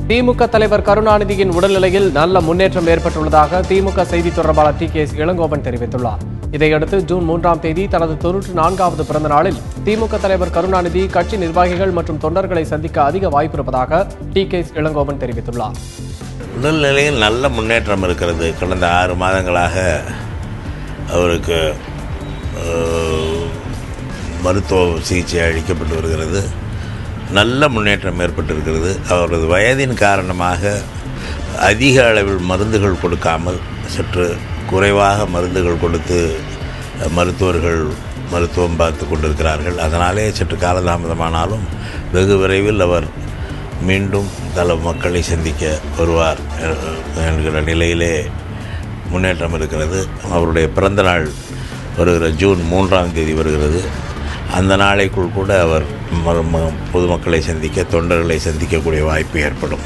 திமுக தலைவர் கருணாநிதியின் உடல்நிலையில் நல்ல முன்னேற்றம் ஏற்பட்டுள்ளதாக திமுக செய்தி தொடர்பாளர் டி.கே.எஸ். இளங்கோவன் தெரிவித்துள்ளார். இதையடுத்து ஜூன் 3ஆம் தேதி தனது 94வது பிறந்த நாளில் திமுக தலைவர் கருணாநிதி கட்சி நிர்வாகிகள் மற்றும் தொண்டர்களை சந்திக்க அதிக வாய்ப்பு இருப்பதாக டி.கே.எஸ். இளங்கோவன் தெரிவித்துள்ளார். உடல்நிலையில் நல்ல முன்னேற்றம் இருக்கிறது. கடந்த 6 மாதங்களாக அவருக்கு மருத்துவ சிகிச்சை அளிக்கப்பட்டு வருகிறது. நல்ல முன்னேற்றம் ஏற்பட்டிருக்கிறது. அவரது வயதின் காரணமாக அதிக அளவில் மருந்துகள் கொடுக்காமல் சற்று குறைவாக மருந்துகள் கொடுத்து மருத்துவர்கள் மருத்துவம் பார்த்து கொண்டிருக்கிறார்கள். அதனாலே சற்று காலதாமதமானாலும் வெகு விரைவில் அவர் மீண்டும் மக்களை சந்திக்க வருவார் என்கிற நிலையிலே முன்னேற்றம் இருக்கிறது. அவருடைய பிறந்த நாள் வருகிற ஜூன் 3ஆம் தேதி வருகிறது. அந்த நாளைக்குள் கூட அவர் பொதுமக்களை சந்திக்க, தொண்டர்களை சந்திக்கக்கூடிய வாய்ப்பு ஏற்படும்.